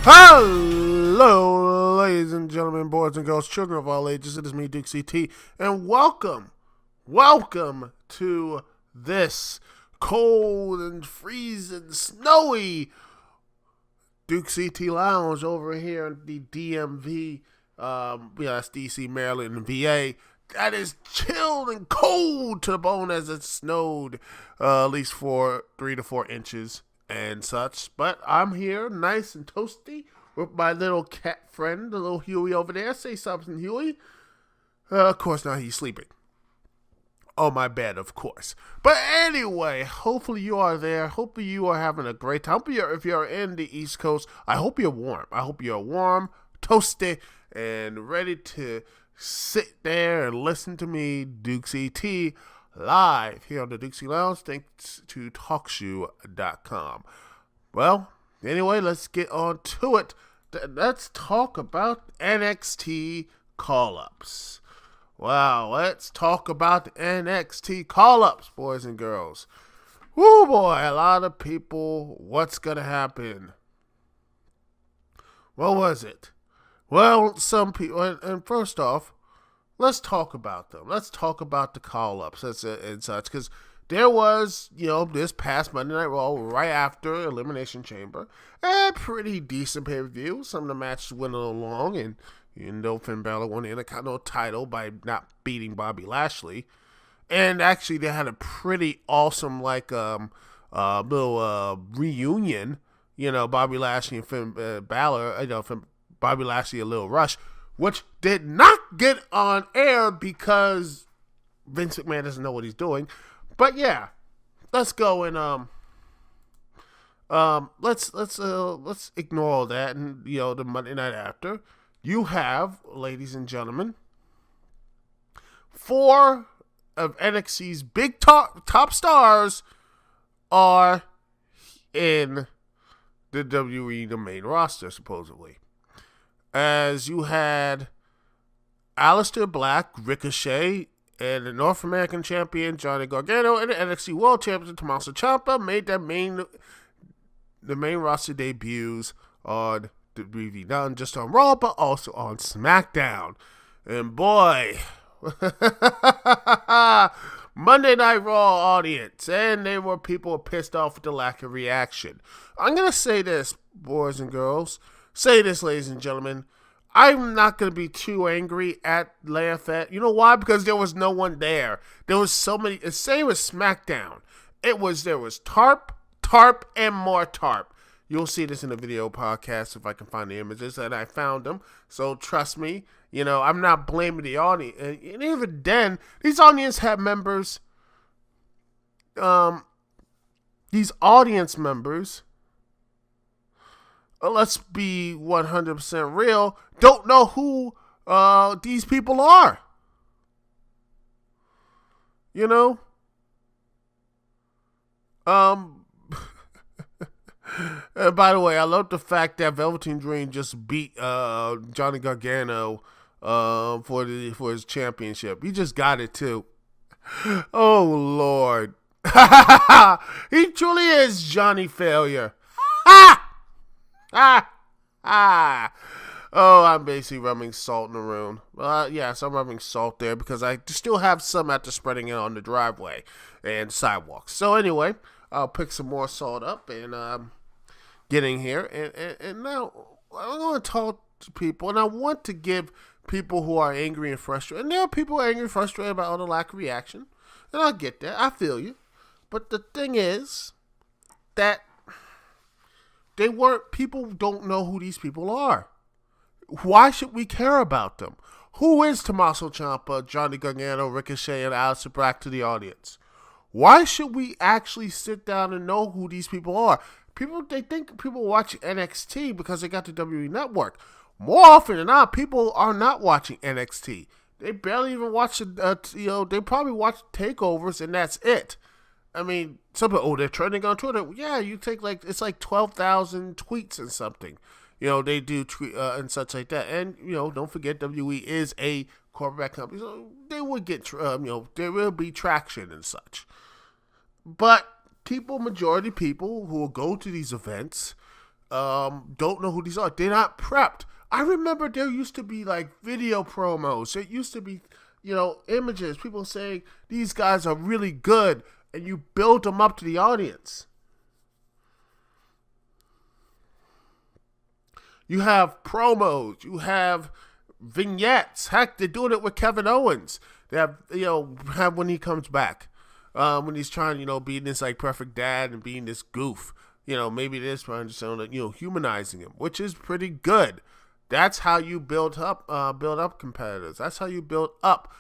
Hello, ladies and gentlemen, boys and girls, children of all ages. It is me, Dukect, and welcome to this cold and freezing, snowy Dukect Lounge over here in the DMV. That's DC, Maryland, and VA. That is chilled and cold to the bone as it snowed at least 3 to 4 inches and such. But I'm here, nice and toasty, with my little cat friend, the little Huey over there. Say something, Huey. Of course, now he's sleeping on my bed, of course. But anyway, hopefully you are there. Hopefully you are having a great time. If you're in the East Coast, I hope you're warm. I hope you're warm, toasty, and ready to sit there and listen to me, Dukect, live here on the Dukect Lounge, thanks to TalkShoe.com. Well, anyway, let's get on to it. Let's talk about NXT Callups. Wow, let's talk about the NXT Callups, boys and girls. Woo, boy, a lot of people, what's going to happen? What was it? Well, some people, and first off, let's talk about them. Let's talk about the call-ups and such, because there was, this past Monday Night Raw right after Elimination Chamber, a pretty decent pay-per-view. Some of the matches went along, and Finn Balor won the Intercontinental title by not beating Bobby Lashley. And actually, they had a pretty awesome, little reunion. Bobby Lashley and Finn Balor, Bobby Lashley, a little rush, which did not get on air because Vince McMahon doesn't know what he's doing. But yeah, let's go and let's ignore all that. And the Monday night after, you have, ladies and gentlemen, 4 of NXT's big top stars are in the WWE, the main roster, supposedly. As you had Aleister Black, Ricochet, and the North American champion Johnny Gargano, and the NXT World Champion Tommaso Ciampa made the main roster debuts on WWE, not just on Raw, but also on Smackdown. And boy, Monday Night Raw audience, and people were pissed off with the lack of reaction. I'm going to say this, boys and girls. Say this, ladies and gentlemen. I'm not going to be too angry laugh at. You know why? Because there was no one there. There was so many. The same as SmackDown. There was tarp, and more tarp. You'll see this in the video podcast if I can find the images, and I found them. So trust me, I'm not blaming the audience. And even then, these audience had members. These audience members, let's be 100% real, don't know who these people are. By the way, I love the fact that Velveteen Dream just beat Johnny Gargano for his championship. He just got it too. Oh Lord. He truly is Johnny Failure. Oh, I'm basically rubbing salt in the room. Yes, I'm rubbing salt there because I still have some after spreading it on the driveway and sidewalks. So anyway, I'll pick some more salt up and getting here. And now I'm going to talk to people, and I want to give people who are angry and frustrated. And there are people who are angry and frustrated about all the lack of reaction. And I get that. I feel you. But the thing is that people don't know who these people are. Why should we care about them? Who is Tommaso Ciampa, Johnny Gargano, Ricochet, and Aleister Black to the audience? Why should we actually sit down and know who these people are? They think people watch NXT because they got the WWE Network. More often than not, people are not watching NXT. They barely even watch they probably watch takeovers and that's it. I mean, some people, they're trending on Twitter. Yeah, you take it's like 12,000 tweets and something. They do tweet and such like that. And, don't forget WWE is a corporate company. So they would get, there will be traction and such. But majority people who will go to these events don't know who these are. They're not prepped. I remember there used to be like video promos. It used to be, images. People saying these guys are really good, and you build them up to the audience. You have promos. You have vignettes. Heck, they're doing it with Kevin Owens. They have, have when he comes back. When he's trying, being this like perfect dad and being this goof. Maybe this trying to, humanizing him, which is pretty good. That's how you build up competitors. That's how you build up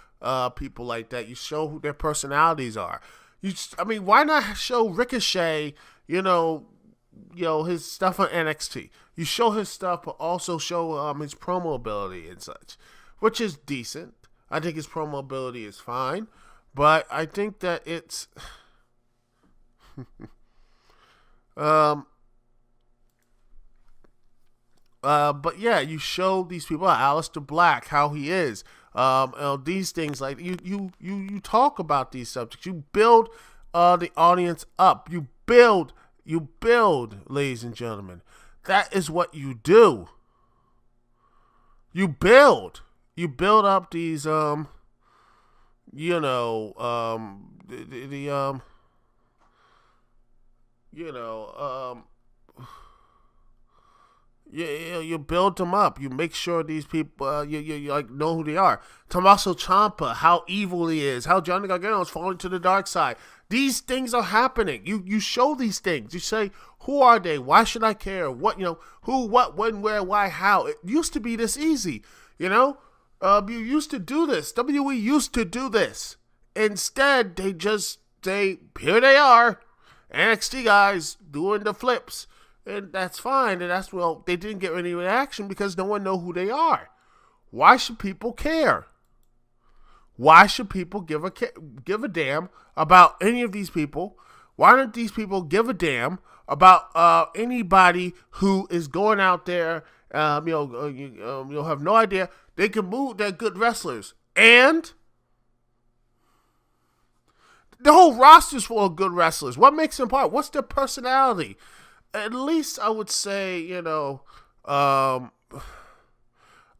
people like that. You show who their personalities are. Why not show Ricochet, his stuff on NXT? You show his stuff, but also show his promo ability and such, which is decent. I think his promo ability is fine, but I think that it's but yeah, you show these people, Aleister Black, how he is. These things, like you talk about these subjects. You build the audience up. You build, ladies and gentlemen. That is what you do. You build up these you build them up. You make sure these people, you like know who they are. Tommaso Ciampa, how evil he is, how Johnny Gargano is falling to the dark side. These things are happening. You show these things. You say, who are they? Why should I care? What, who, what, when, where, why, how? It used to be this easy, you used to do this. WWE used to do this. Instead, they just say, here they are, NXT guys doing the flips. And that's fine. And they didn't get any reaction because no one know who they are. Why should people care? Why should people give a damn about any of these people? Why don't these people give a damn about anybody who is going out there? You'll have no idea. They can move. They're good wrestlers, and the whole roster's full of good wrestlers. What makes them apart? What's their personality? At least I would say, at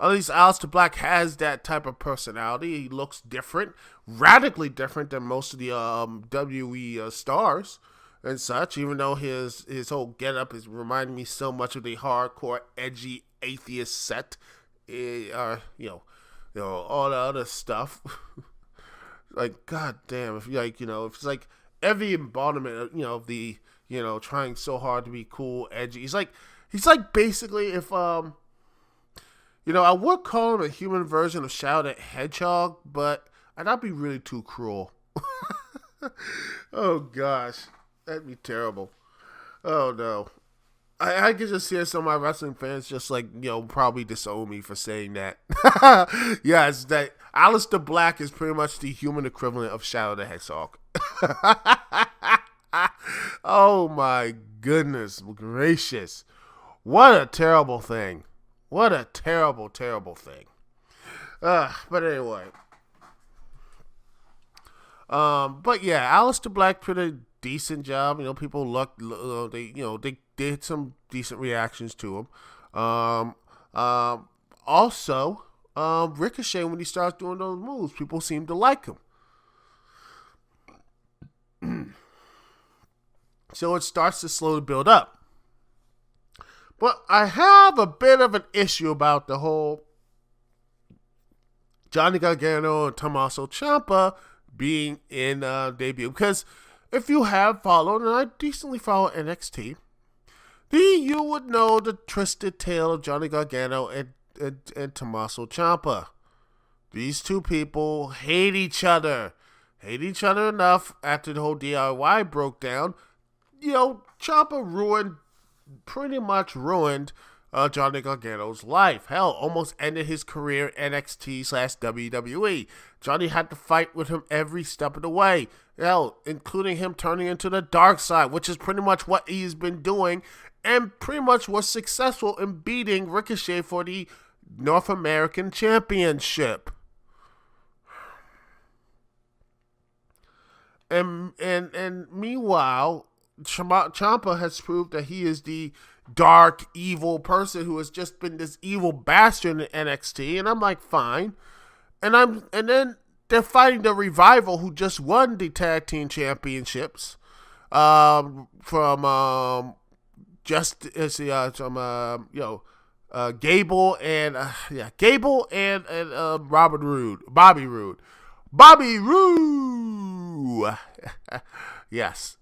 least Aleister Black has that type of personality. He looks different, radically different than most of the WWE stars and such, even though his whole getup is reminding me so much of the hardcore, edgy, atheist set, all the other stuff. Like, god damn, if it's like every embodiment of the, trying so hard to be cool, edgy. He's like basically if, I would call him a human version of Shadow the Hedgehog, but that'd be really too cruel. Oh gosh, that'd be terrible. Oh no. I could just hear some of my wrestling fans just probably disown me for saying that. Yes, that Aleister Black is pretty much the human equivalent of Shadow the Hedgehog. Oh my goodness gracious. What a terrible thing. What a terrible, terrible thing. But anyway. But yeah, Aleister Black did a decent job. People they did some decent reactions to him. Also, Ricochet, when he starts doing those moves, people seem to like him. So it starts to slowly build up. But I have a bit of an issue about the whole Johnny Gargano and Tommaso Ciampa being in debut. Because if you have followed, and I decently follow NXT, you would know the twisted tale of Johnny Gargano and Tommaso Ciampa. These two people hate each other. Hate each other enough after the whole DIY broke down. Ciampa pretty much ruined Johnny Gargano's life. Hell, almost ended his career NXT/WWE. Johnny had to fight with him every step of the way. Hell, including him turning into the dark side, which is pretty much what he's been doing, and pretty much was successful in beating Ricochet for the North American Championship. And meanwhile, Ciampa has proved that he is the dark, evil person who has just been this evil bastard in NXT, and I'm like, fine. And then they're fighting the Revival, who just won the tag team championships from Gable and Bobby Roode. Yes.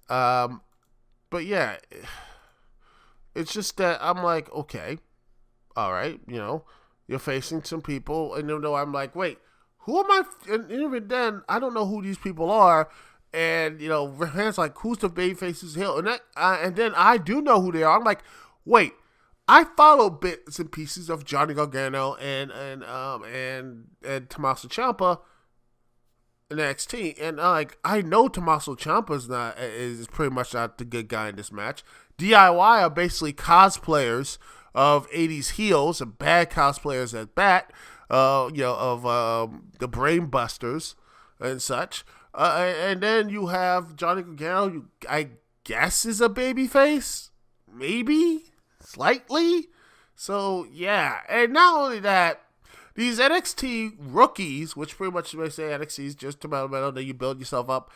But yeah, it's just that I'm like, okay, all right, you're facing some people, and I'm like, wait, who am I? And even then, I don't know who these people are. And, Rand's like, who's the babyface's heel? And then I do know who they are. I'm like, wait, I follow bits and pieces of Johnny Gargano and Tommaso Ciampa in NXT. And I know Tommaso Ciampa is pretty much not the good guy in this match. DIY are basically cosplayers of 80s heels and bad cosplayers at that, of the Brain Busters and such. And then you have Johnny Gargano, who I guess is a babyface, maybe, slightly. So, yeah. And not only that, these NXT rookies, which pretty much they say NXT is just about that you build yourself up.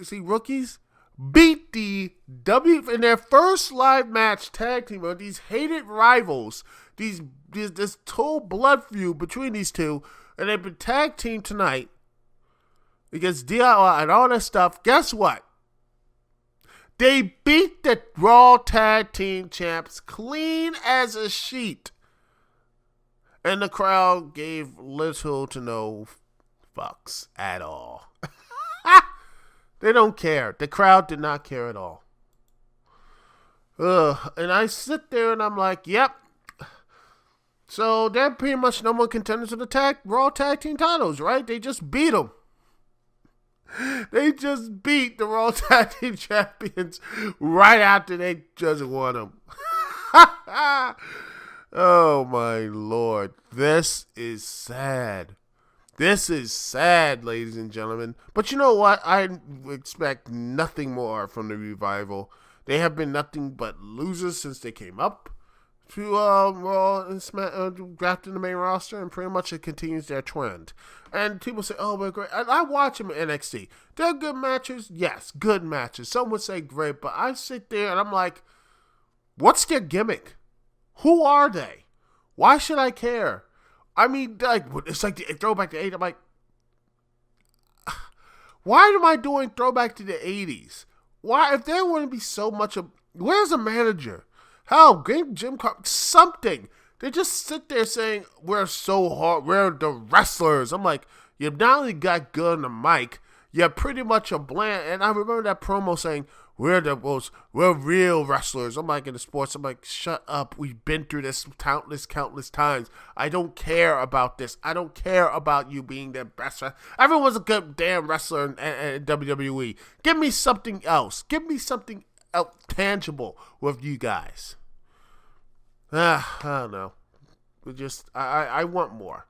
See, rookies beat in their first live match tag team of these hated rivals, this total blood feud between these two, and they've been tag team tonight against DIY and all that stuff. Guess what? They beat the Raw Tag Team Champs clean as a sheet. And the crowd gave little to no fucks at all. They don't care. The crowd did not care at all. And I sit there and I'm like, yep. So they're pretty much number one contenders for the Raw Tag Team titles, right? They just beat them. They just beat the Raw Tag Team Champions right after they just won them. Oh, my Lord. This is sad. This is sad, ladies and gentlemen. But you know what? I expect nothing more from the Revival. They have been nothing but losers since they came up to Raw and drafted the main roster, and pretty much it continues their trend. And people say, oh, we're great. I watch them in NXT. They're good matches. Yes, good matches. Some would say great, but I sit there and I'm like, what's their gimmick? Who are they? Why should I care? I mean, it's like the throwback to the 80s. I'm like, why am I doing throwback to the 80s? Why, if there wouldn't be so much of, where's a manager? Hell, Jim Carter, something. They just sit there saying, we're so hard, we're the wrestlers. I'm like, you've not only got good on the mic, you're pretty much a bland. And I remember that promo saying, we're real wrestlers. I'm like, in the sports, I'm like, shut up. We've been through this countless times. I don't care about this. I don't care about you being the best wrestler. Everyone's a good damn wrestler in WWE. Give me something else. Give me something else tangible with you guys. I don't know. I want more.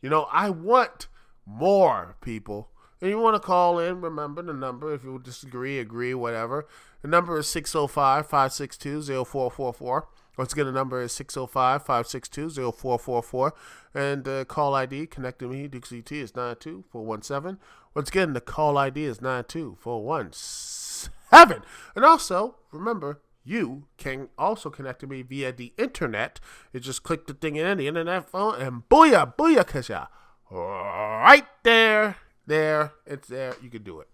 I want more, people. And you want to call in, remember the number. If you disagree, agree, whatever. The number is 605-562-0444. Once again, the number is 605-562-0444. And the call ID, connecting me, Dukect is 92417. Once again, the call ID is 92417. And also, remember, you can also connect to me via the internet. You just click the thing in the internet phone, and booyah, kasha. Right there. It's there. You can do it.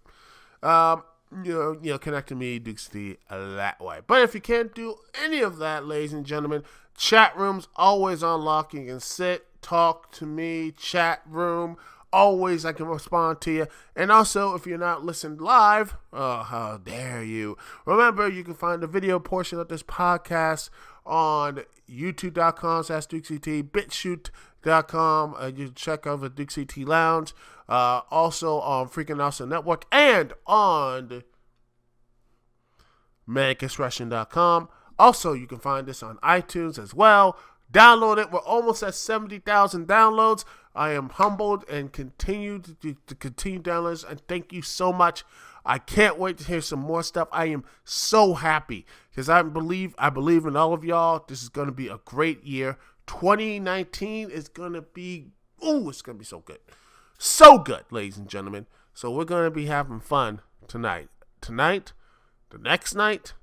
Connect to me, Dukect, that way. But if you can't do any of that, ladies and gentlemen, chat room's always unlocked. You can sit, talk to me, chat room. Always, I can respond to you. And also, if you're not listening live, oh, how dare you. Remember, you can find the video portion of this podcast on youtube.com/Dukect, BitChute.com. You can check out the Dukect Lounge. Also on Freaking Awesome Network and on ManicExpression.com. Also, you can find this on iTunes as well. Download it. We're almost at 70,000 downloads. I am humbled and continue to continue downloads. And thank you so much. I can't wait to hear some more stuff. I am so happy because I believe in all of y'all. This is going to be a great year. 2019 is going to be, it's going to be so good. So good, ladies and gentlemen. So we're going to be having fun tonight. Tonight, the next night,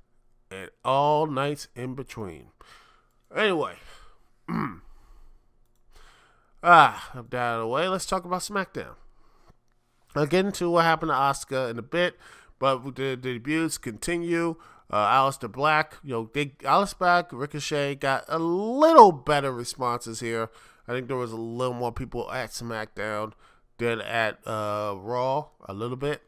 and all nights in between. Anyway. I'm that out of the way. Let's talk about Smackdown. I'll get into what happened to Asuka in a bit, but the debuts continue. Aleister Black, Aleister Black, Ricochet got a little better responses here. I think there was a little more people at SmackDown than at Raw, a little bit.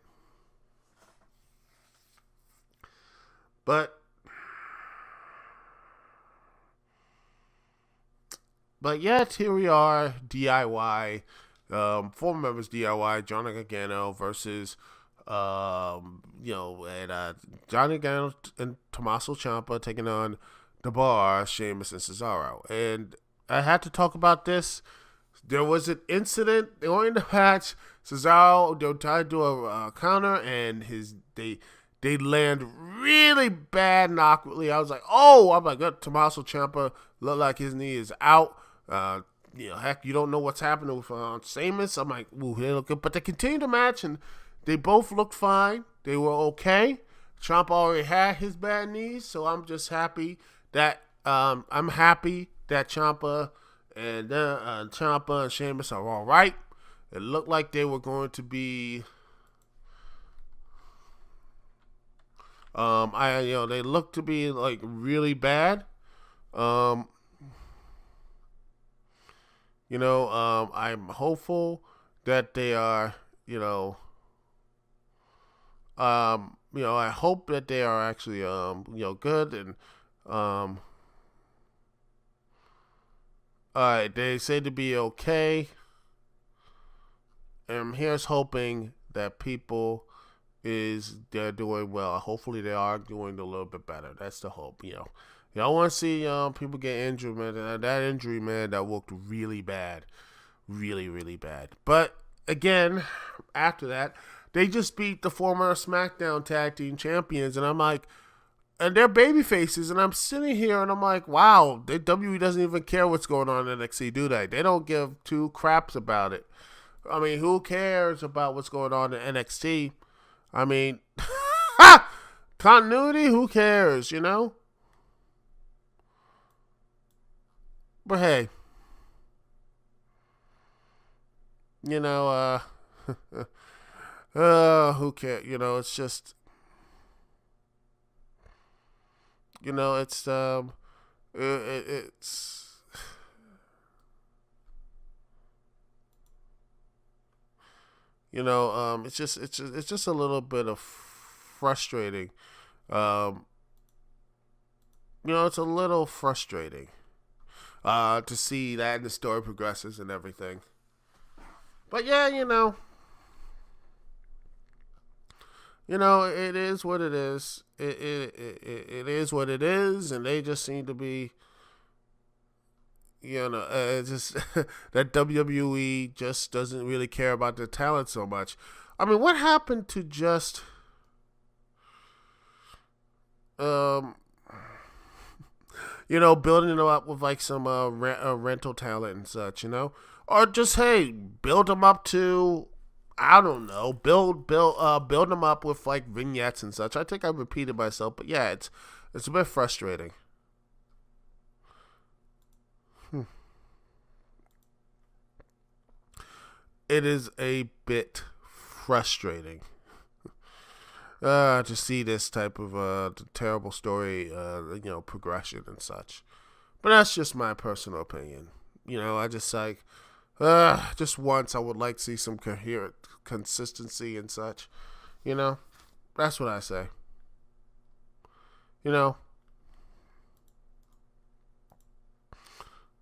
But yet, here we are, DIY, 4 members DIY, Johnny Gargano versus, Johnny Gargano and Tommaso Ciampa taking on The Bar, Sheamus, and Cesaro. And I had to talk about this. There was an incident during the match. Cesaro, they tried to do a counter, and they land really bad and awkwardly. I was like, oh my God, Tommaso Ciampa looked like his knee is out. Heck, you don't know what's happening with Sheamus. I'm like, ooh, they look good. But they continued the match, and they both looked fine. They were okay. Ciampa already had his bad knees, so I'm just happy that Ciampa and Sheamus are all right. It looked like they were going to be. They looked to be like really bad. I'm hopeful that they are, I hope that they are actually, good. And, they say to be okay. And here's hoping that they're doing well. Hopefully they are doing a little bit better. That's the hope, Y'all want to see people get injured, man. That injury, man, that looked really bad. Really, really bad. But, again, after that, they just beat the former SmackDown Tag Team Champions. And I'm like, and they're baby faces. And I'm sitting here and I'm like, wow, WWE doesn't even care what's going on in NXT, do they? They don't give two craps about it. I mean, who cares about what's going on in NXT? I mean, continuity, who cares, But hey, who cares? It's just, it's it's just a little bit of frustrating. It's a little frustrating. To see that the story progresses and everything. But yeah, it is what it is. It is what it is, and they just seem to be, just that WWE just doesn't really care about their talent so much. I mean, what happened to just building them up with like some rental talent and such, or just build them up to, I don't know, build them up with like vignettes and such. I think I repeated myself, but yeah, it's a bit frustrating. It is a bit frustrating. To see this type of terrible story, progression and such. But that's just my personal opinion. I just like, just once I would like to see some coherent consistency and such. That's what I say.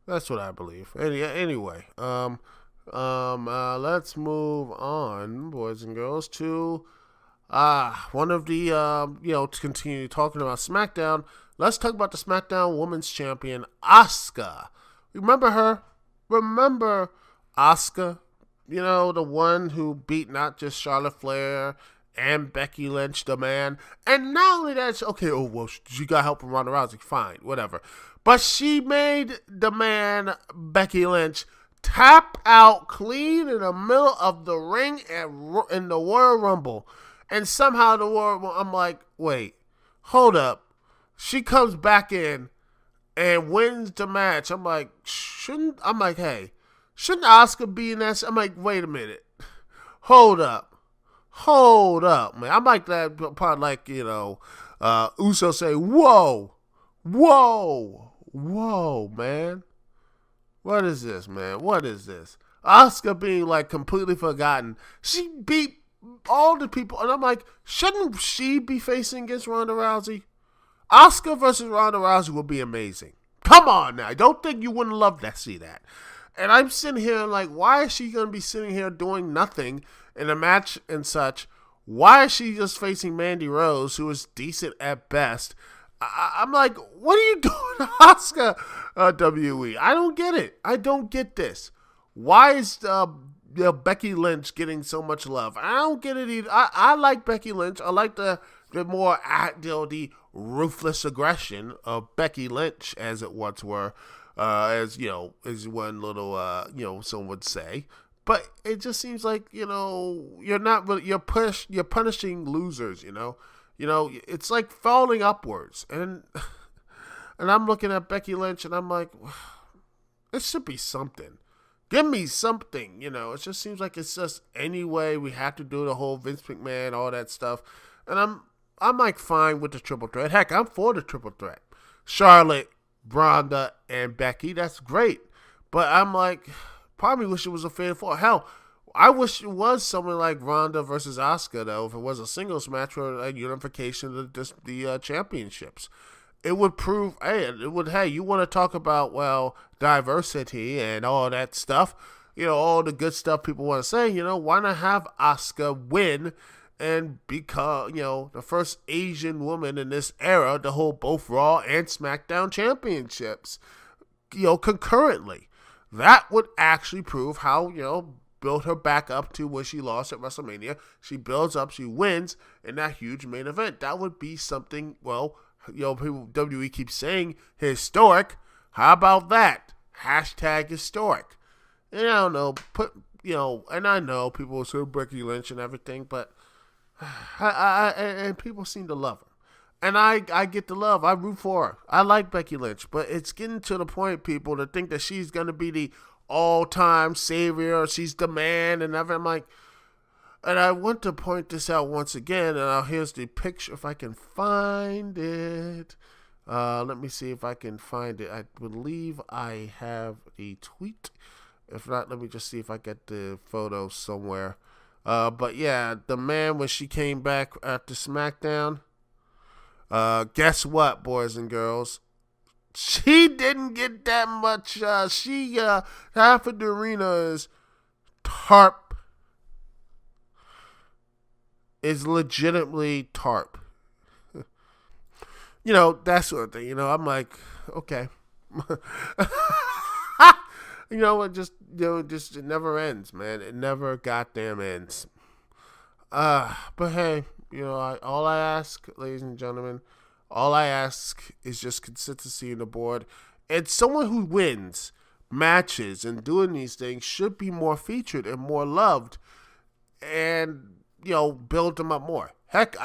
That's what I believe. Anyway, let's move on, boys and girls, to one of the, to continue talking about SmackDown, let's talk about the SmackDown Women's Champion, Asuka. Remember her? Remember Asuka? You know, the one who beat not just Charlotte Flair and Becky Lynch, the man. And not only that, okay, oh, well, she got help from Ronda Rousey. Fine, whatever. But she made the man, Becky Lynch, tap out clean in the middle of the ring in the Royal Rumble. And somehow I'm like, wait, hold up. She comes back in and wins the match. I'm like, hey, shouldn't Asuka be in that? I'm like, wait a minute. Hold up, man. I'm like that part, like, Uso say, whoa, man. What is this, man? What is this? Asuka being, like, completely forgotten. She beat all the people, and I'm like, shouldn't she be facing against Ronda Rousey? Asuka versus Ronda Rousey would be amazing. Come on now. I don't think you wouldn't love to see that. And I'm sitting here like, why is she going to be sitting here doing nothing in a match and such? Why is she just facing Mandy Rose, who is decent at best? I'm like, what are you doing, Asuka, WWE? I don't get it. I don't get this. Why is Becky Lynch getting so much love? I don't get it either. I like Becky Lynch. I like the more the ruthless aggression of Becky Lynch, as it once were, as one little some would say. But it just seems like you're not really you're punishing losers. It's like falling upwards, and I'm looking at Becky Lynch, and I'm like, it should be something. Give me something, It just seems like it's just any way we have to do the whole Vince McMahon, all that stuff, and I'm like fine with the triple threat. Heck, I'm for the triple threat. Charlotte, Ronda, and Becky, that's great. But I'm like, probably wish it was a fair four. Hell, I wish it was someone like Ronda versus Asuka, though, if it was a singles match for a unification of the championships. It would prove, hey, you want to talk about, diversity and all that stuff, all the good stuff people want to say, why not have Asuka win and become, the first Asian woman in this era to hold both Raw and SmackDown championships, concurrently. That would actually prove how, build her back up to where she lost at WrestleMania. She builds up, she wins in that huge main event. That would be something, people, WWE keeps saying historic. How about that? Hashtag historic. And I don't know, and I know people will say Becky Lynch and everything, but and people seem to love her. And I get the love. I root for her. I like Becky Lynch, but it's getting to the point, people, to think that she's going to be the all-time savior, or she's the man, and everything. I'm like, and I want to point this out once again, and here's the picture, if I can find it. Let me see if I can find it. I believe I have a tweet. If not, let me just see if I get the photo somewhere. But yeah, the man, when she came back after SmackDown, guess what, boys and girls? She didn't get that much. Half of the arena is tarp. Is legitimately tarp. That sort of thing. I'm like, okay. It never ends, man. It never goddamn ends. But hey, all I ask, ladies and gentlemen, is just consistency in the board. And someone who wins matches and doing these things should be more featured and more loved, and build them up more. Heck,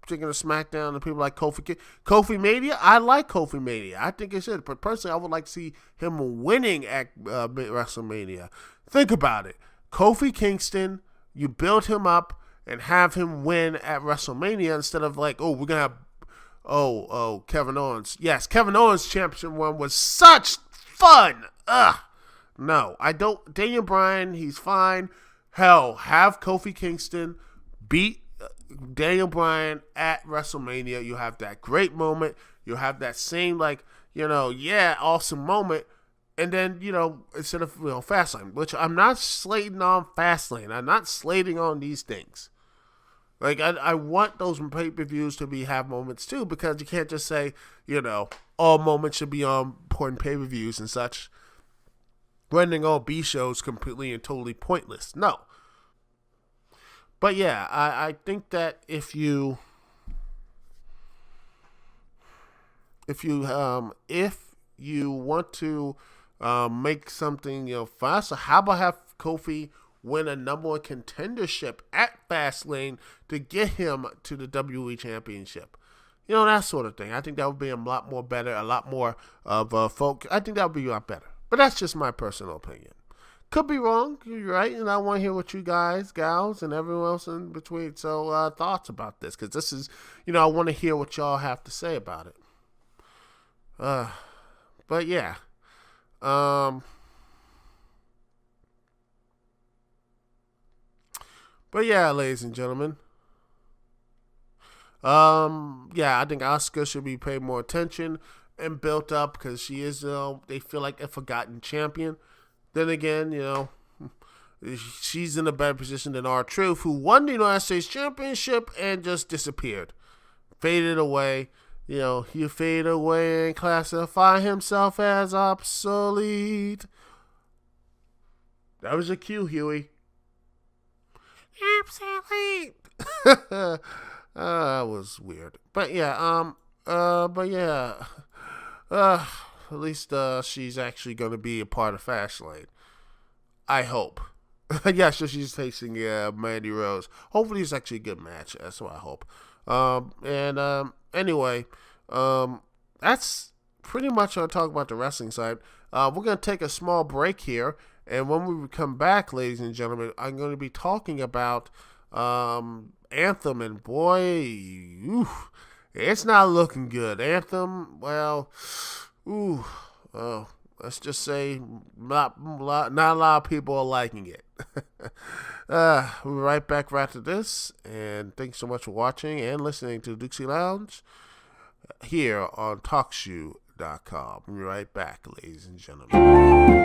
thinking of SmackDown and people like Kofi Mania. I like Kofi Mania. I think it should. But personally, I would like to see him winning at WrestleMania. Think about it. Kofi Kingston, you build him up and have him win at WrestleMania instead of like, we're going to have, Kevin Owens. Yes, Kevin Owens' championship one was such fun. No, I don't. Daniel Bryan, he's fine. Hell, have Kofi Kingston beat Daniel Bryan at WrestleMania. You have that great moment. You have that same, awesome moment. And then, instead of, Fastlane, which I'm not slating on Fastlane. I'm not slating on these things. Like, I want those pay-per-views to have moments, too, because you can't just say, all moments should be on important pay-per-views and such. Rendering all B shows completely and totally pointless. No. But, yeah, I think that if you want to make something, fast, so how about have Kofi win a number one contendership at Fastlane to get him to the WWE Championship? That sort of thing. I think that would be a lot more better, a lot more of folk. I think that would be a lot better. But that's just my personal opinion. Could be wrong. You're right. And I want to hear what you guys, gals, and everyone else in between, thoughts about this. Because this is, I want to hear what y'all have to say about it. But yeah. But yeah, ladies and gentlemen. I think Asuka should be paid more attention and built up because she is, they feel like a forgotten champion. Then again, she's in a better position than R-Truth, who won the United States Championship and just disappeared. Faded away. He faded away and classify himself as obsolete. That was a cue, Huey. Obsolete. That was weird. But yeah, at least she's actually going to be a part of Fastlane. I hope. Yeah, so she's facing Mandy Rose. Hopefully it's actually a good match. That's what I hope. Anyway, that's pretty much our talk about the wrestling side. We're going to take a small break here. And when we come back, ladies and gentlemen, I'm going to be talking about Anthem. And boy, it's not looking good. Anthem, well, let's just say not a lot of people are liking it. We'll be right back right after this. And thanks so much for watching and listening to Dukect Lounge here on TalkShoe.com. We'll be right back, ladies and gentlemen.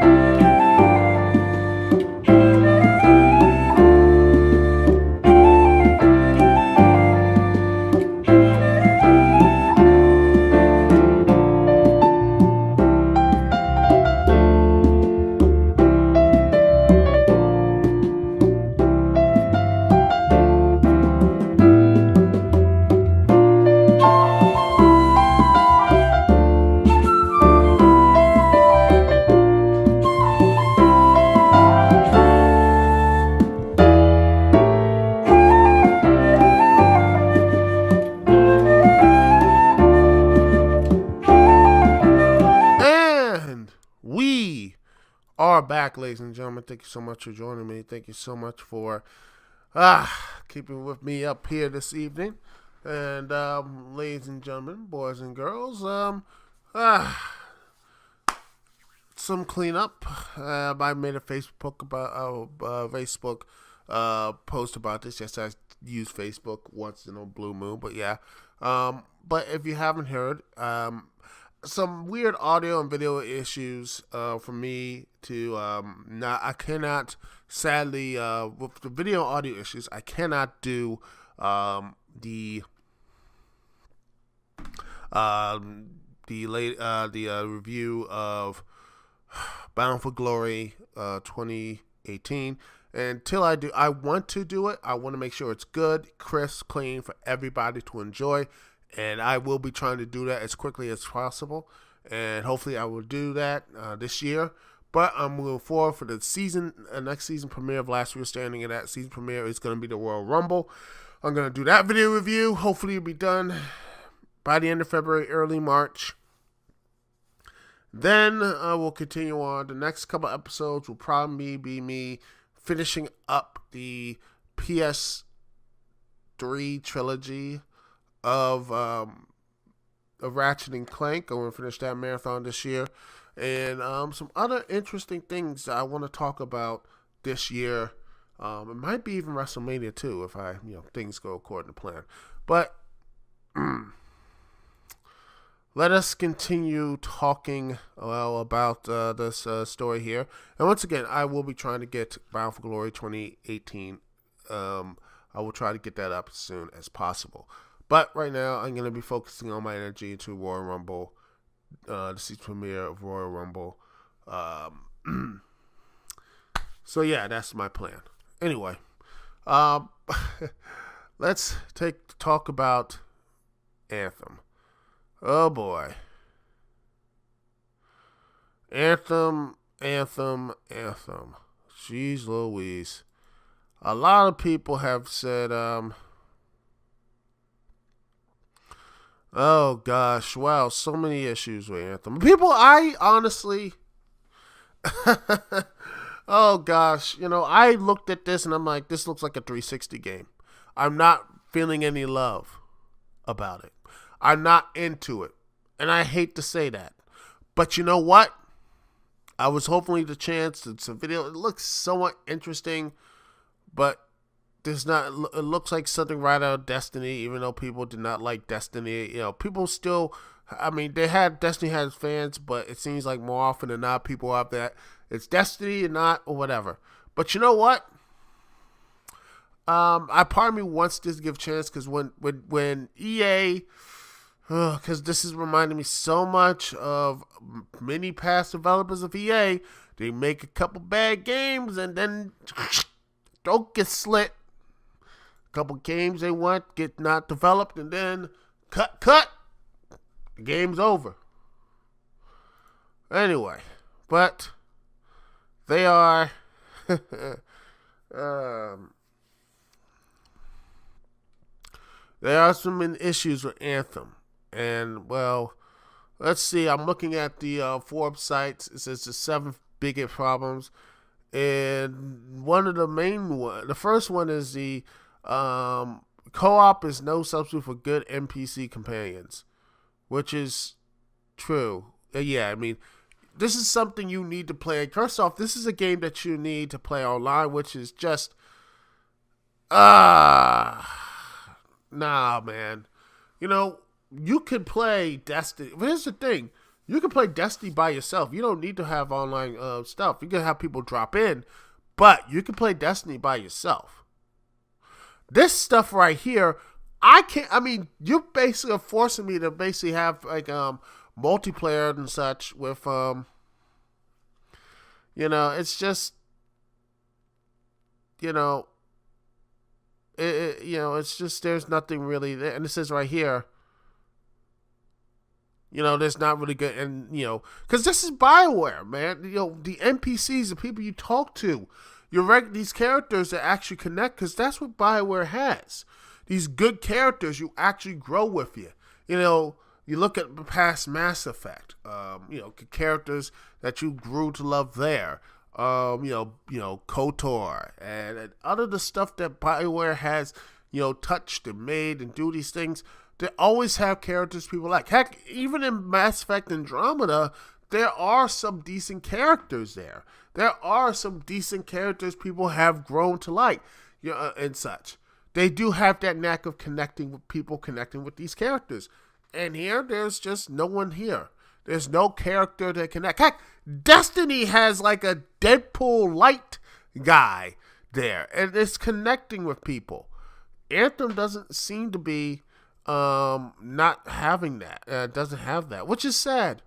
Back, ladies and gentlemen. Thank you so much for joining me. Thank you so much for keeping with me up here this evening. And ladies and gentlemen, boys and girls, some cleanup. I made a Facebook post about this. Yes, I use Facebook once in a blue moon, but yeah. But if you haven't heard, some weird audio and video issues for me to I cannot, sadly, with the video and audio issues, I cannot do the review of Bound for Glory 2018. And until I do, I want to do it. I want to make sure it's good, crisp, clean for everybody to enjoy. And I will be trying to do that as quickly as possible. And hopefully I will do that this year. But I'm moving forward for the next season premiere of Last Year Standing. And that season premiere is going to be the Royal Rumble. I'm going to do that video review. Hopefully it'll be done by the end of February, early March. Then we'll continue on. The next couple episodes will probably be me finishing up the PS3 trilogy of Ratchet and Clank. I'm going to finish that marathon this year. And some other interesting things that I want to talk about this year. It might be even WrestleMania too if things go according to plan. But let us continue talking about this story here. And once again, I will be trying to get Bound for Glory 2018 I will try to get that up as soon as possible. But right now, I'm going to be focusing on my energy into Royal Rumble, the season premiere of Royal Rumble. So yeah, that's my plan. Anyway, let's talk about Anthem. Oh boy. Anthem. Jeez Louise. A lot of people have said, oh gosh, wow, so many issues with Anthem. People, I honestly, oh gosh, I looked at this and I'm like, this looks like a 360 game. I'm not feeling any love about it. I'm not into it. And I hate to say that. But you know what? I was hoping the chance. It's a video. It looks somewhat interesting, but there's not. It looks like something right out of Destiny, even though people did not like Destiny. People still. I mean, Destiny has fans, but it seems like more often than not, people have that it's Destiny and not or whatever. But you know what? I part of me wants this to give a chance because when EA. Because this is reminding me so much of many past developers of EA. They make a couple bad games and then don't get slit. A couple games they want get not developed and then cut. The game's over. Anyway, but they are there are some issues with Anthem. And, well, let's see. I'm looking at the Forbes sites. It says the 7 biggest problems. And one of the main ones, the first one is the co-op is no substitute for good NPC companions, which is true. Yeah, I mean, this is something you need to play. First off, this is a game that you need to play online, which is just, nah, man. You can play Destiny. But here's the thing. You can play Destiny by yourself. You don't need to have online stuff. You can have people drop in. But you can play Destiny by yourself. This stuff right here, you're basically forcing me to basically have like multiplayer and such with it's just it's just there's nothing really there. And it says right here, there's not really good, and because this is BioWare, man. The NPCs, the people you talk to, these characters that actually connect, because that's what BioWare has. These good characters you actually grow with you. You look at the past Mass Effect. Characters that you grew to love there. KOTOR and other the stuff that BioWare has, touched and made and do these things. They always have characters people like. Heck, even in Mass Effect Andromeda, there are some decent characters there. There are some decent characters people have grown to like, and such. They do have that knack of connecting with people, connecting with these characters. And here, there's just no one here. There's no character to connect. Heck, Destiny has like a Deadpool light guy there, and it's connecting with people. Anthem doesn't seem to be not having that. It doesn't have that, which is sad.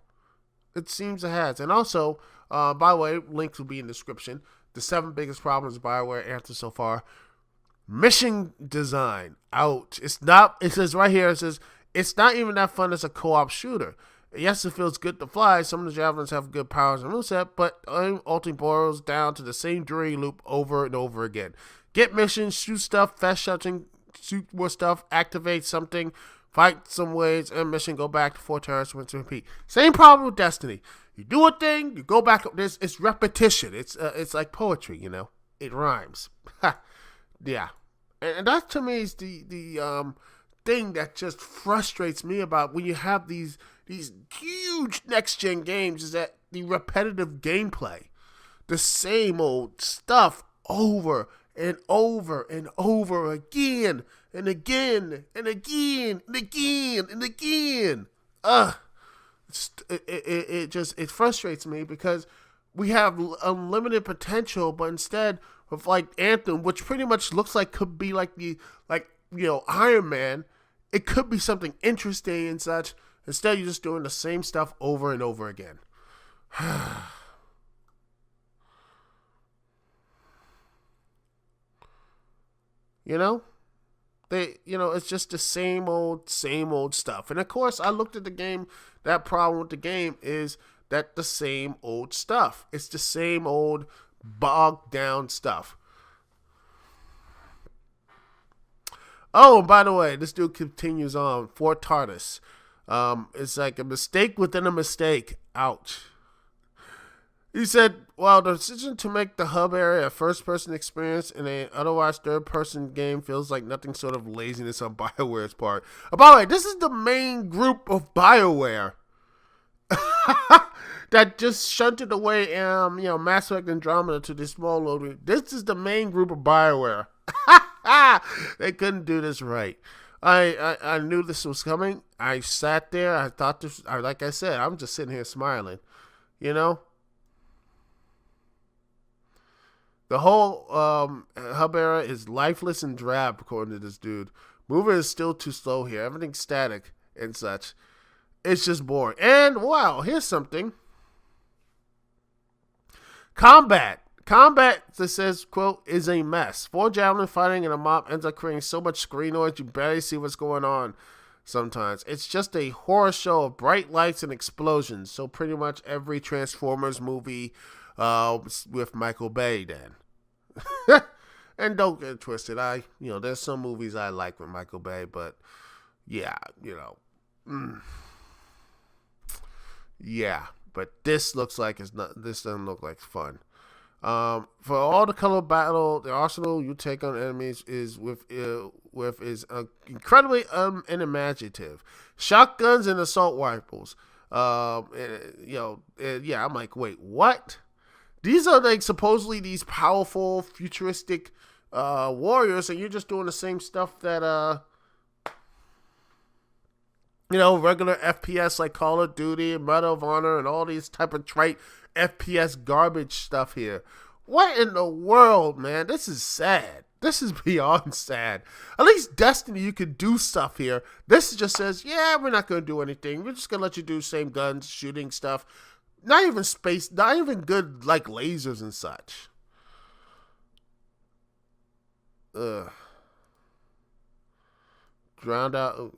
It seems it has. And also, by the way, links will be in the description. The 7 biggest problems BioWare Anthem so far. Mission design. Ouch. It says right here, it's not even that fun as a co-op shooter. Yes, it feels good to fly. Some of the javelins have good powers and moveset, but ultimately boils down to the same dreary loop over and over again. Get missions, shoot stuff, fast shooting, shoot more stuff, activate something, fight some ways, and mission, go back to 4 turns, rinse and repeat. Same problem with Destiny. You do a thing, you go back. It's repetition. It's like poetry, It rhymes. Yeah, and that to me is the thing that just frustrates me about when you have these huge next gen games is that the repetitive gameplay, the same old stuff over and over and over again and again and again and again and again. It frustrates me because we have unlimited potential, but instead with like Anthem, which pretty much looks like could be like Iron Man. It could be something interesting and such. Instead, you're just doing the same stuff over and over again. You know? It's just the same old stuff. And of course, I looked at the game. That problem with the game is that the same old stuff. It's the same old bogged down stuff. Oh, and by the way, this dude continues on. Fort Tardis. It's like a mistake within a mistake. Ouch. He said, well, the decision to make the hub area a first-person experience in an otherwise third-person game feels like nothing short of laziness on BioWare's part. By the way, this is the main group of BioWare that just shunted away, Mass Effect Andromeda to this small loading. This is the main group of BioWare. They couldn't do this right. I knew this was coming. I sat there. I thought this. Like I said, I'm just sitting here smiling. The whole hub era is lifeless and drab, according to this dude. Movement is still too slow here. Everything's static and such. It's just boring. And wow, here's something. Combat, that says, quote, is a mess. 4 javelin fighting in a mob ends up creating so much screen noise you barely see what's going on sometimes. It's just a horror show of bright lights and explosions. So pretty much every Transformers movie with Michael Bay then. And don't get twisted. There's some movies I like with Michael Bay, but yeah, yeah, but this looks like this doesn't look like fun. For all the color battle, the arsenal you take on enemies is incredibly unimaginative. Shotguns and assault rifles. I'm like, wait, what? These are like supposedly these powerful, futuristic warriors, and you're just doing the same stuff that regular FPS like Call of Duty and Medal of Honor and all these type of trite FPS garbage stuff here. What in the world, man? This is sad. This is beyond sad. At least Destiny, you could do stuff here. This just says, yeah, we're not going to do anything. We're just going to let you do same guns, shooting stuff. Not even space, not even good, like, lasers and such. Drowned out.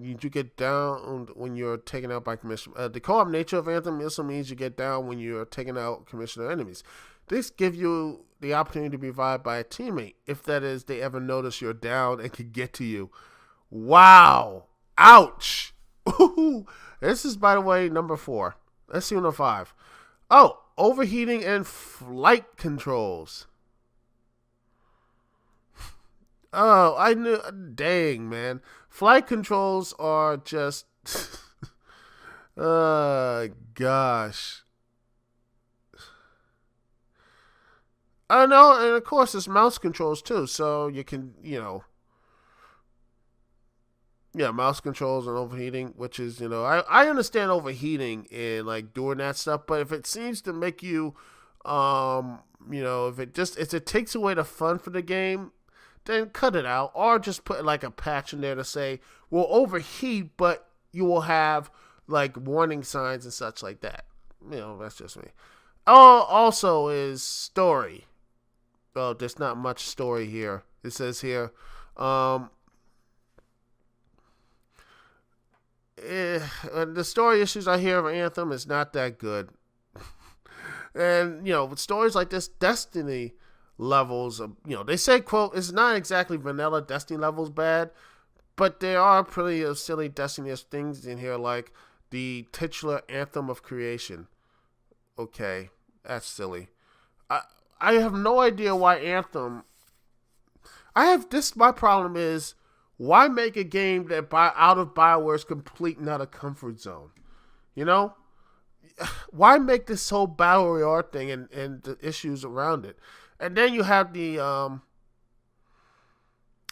You get down when you're taken out by Commissioner. The co-op nature of Anthem also means you get down when you're taking out Commissioner enemies. This gives you the opportunity to be revived by a teammate, if that is, they ever notice you're down and can get to you. Wow. Ouch. Ooh. This is, by the way, number 4. Let's see number 5. Oh, overheating and flight controls. Oh, I knew. Dang, man. Flight controls are just. Gosh. I know, and of course, it's mouse controls too, so you can, mouse controls and overheating, which is, I understand overheating and like doing that stuff, but if it seems to make you, if it takes away the fun for the game, then cut it out, or just put like a patch in there to say, we'll overheat, but you will have like warning signs and such like that. That's just me. Oh, also is story. Oh, there's not much story here. It says here, the story issues I hear of Anthem is not that good. And, with stories like this, Destiny levels, they say, quote, it's not exactly vanilla Destiny levels bad, but there are pretty silly Destiny-ish things in here, like the titular Anthem of Creation. Okay, that's silly. I have no idea why Anthem. My problem is, why make a game that out of BioWare's complete not a comfort zone? Why make this whole battle royale thing and the issues around it? And then you have the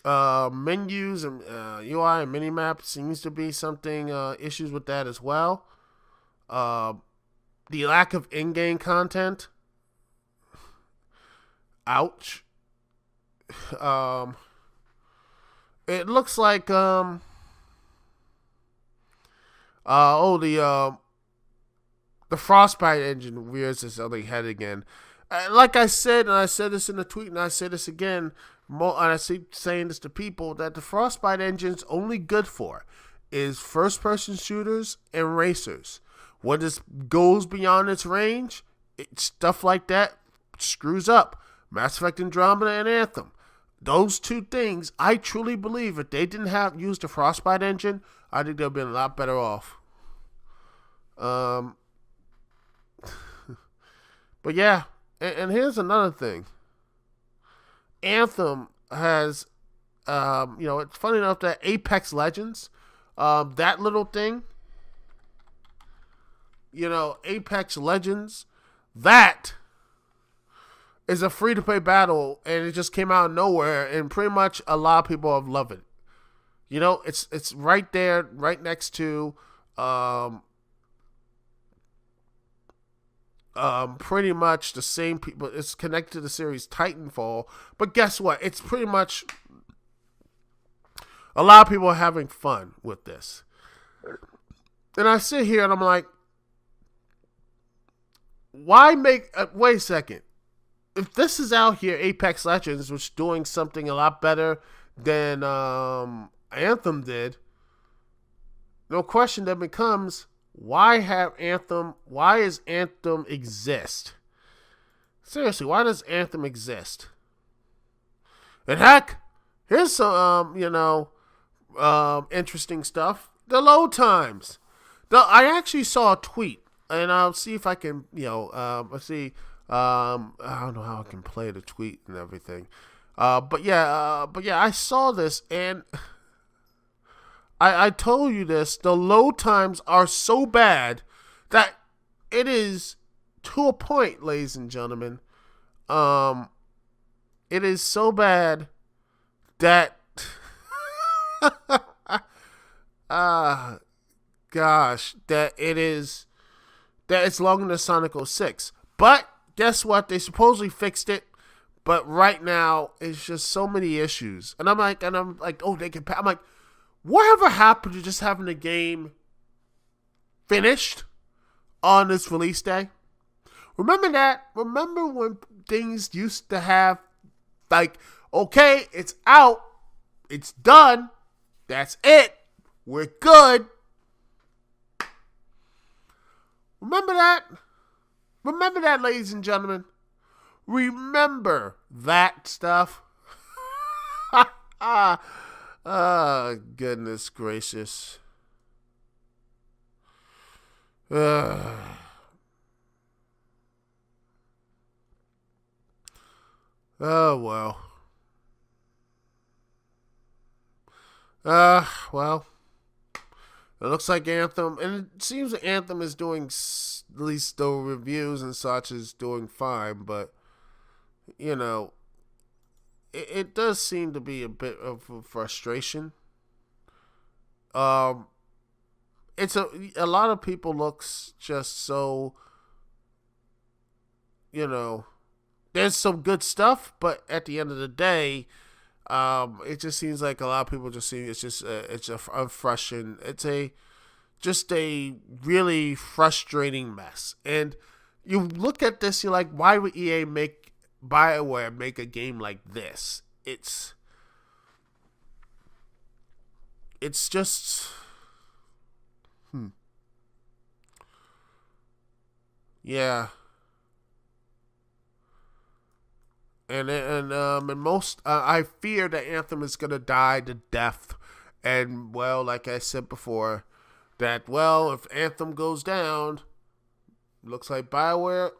menus and UI and minimap seems to be something issues with that as well. The lack of in-game content. ouch. It looks like the Frostbite engine rears its ugly head again. Like I said, and I said this in the tweet, and I say this again, and I keep saying this to people, that the Frostbite engine's only good for is first-person shooters and racers. When this goes beyond its range, stuff like that screws up. Mass Effect Andromeda and Anthem. Those two things, I truly believe if they didn't have used the Frostbite engine, I think they'd have been a lot better off. But yeah, and here's another thing. Anthem has, it's funny enough that Apex Legends, that little thing, Apex Legends, that is a free-to-play battle, and it just came out of nowhere, and pretty much a lot of people have loved it. It's right there, right next to, pretty much the same people. It's connected to the series Titanfall, but guess what? It's pretty much a lot of people are having fun with this. And I sit here and I'm like, why make... wait a second. If this is out here, Apex Legends, which is doing something a lot better than Anthem did, no question that becomes, why does Anthem exist? Seriously, why does Anthem exist? And heck, here's some, interesting stuff. The load times. I actually saw a tweet, and I'll see if I can, let's see. I don't know how I can play the tweet and everything. But yeah, I saw this, and I told you this. The load times are so bad that it is to a point, ladies and gentlemen. It is so bad that that it's longer than Sonic 06. But guess what? They supposedly fixed it, but right now it's just so many issues. And I'm like, oh, they can. I'm like, whatever happened to just having the game finished on this release day? Remember that? Remember when things used to have, like, okay, it's out, it's done, that's it, we're good. Remember that? Remember that, ladies and gentlemen? Remember that stuff? Oh, goodness gracious. Oh, well. Well. It looks like Anthem, and it seems that Anthem is doing, at least the reviews and such, is doing fine, but, it does seem to be a bit of a frustration. It's a lot of people looks just so, there's some good stuff, but at the end of the day, it just seems like a lot of people just see it's a frustrating. It's just a really frustrating mess. And you look at this, you're like, why would EA make BioWare make a game like this? It's just yeah. And most, I fear that Anthem is gonna die to death, and well, like I said before, that if Anthem goes down, looks like BioWare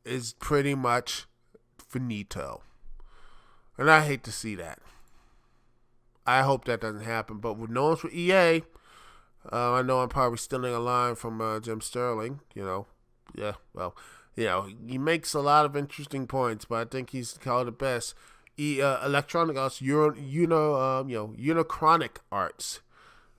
is pretty much finito, and I hate to see that. I hope that doesn't happen, but with knowing for EA, I know I'm probably stealing a line from Jim Sterling. He makes a lot of interesting points, but I think he's called it best. Electronic Arts, Unichronic Arts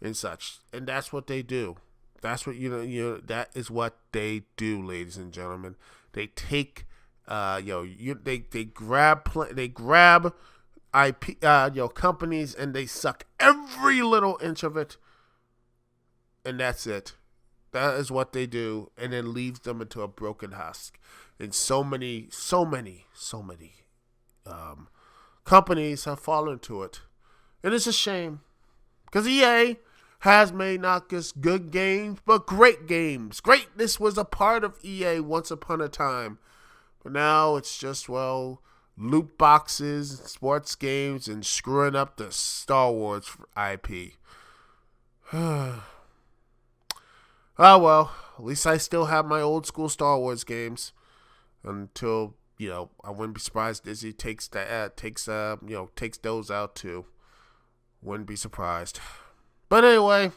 and such, and that's what they do. That's what that is what they do, ladies and gentlemen. They take They grab IP, companies, and they suck every little inch of it, and that's it. That is what they do, and then leaves them into a broken husk. And so many companies have fallen to it, and it's a shame because EA has made not just good games, but great games. Greatness was a part of EA once upon a time. But now it's just, loot boxes, sports games, and screwing up the Star Wars IP. Oh, well, at least I still have my old school Star Wars games until, I wouldn't be surprised Disney takes those out too. Wouldn't be surprised. But anyway,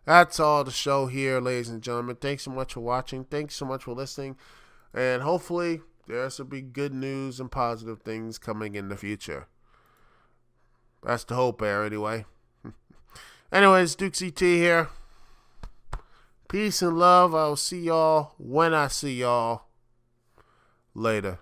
that's all the show here, ladies and gentlemen. Thanks so much for watching. Thanks so much for listening. And hopefully there's will be good news and positive things coming in the future. That's the hope there, anyway. Anyways, Dukect here. Peace and love. I'll see y'all when I see y'all. Later.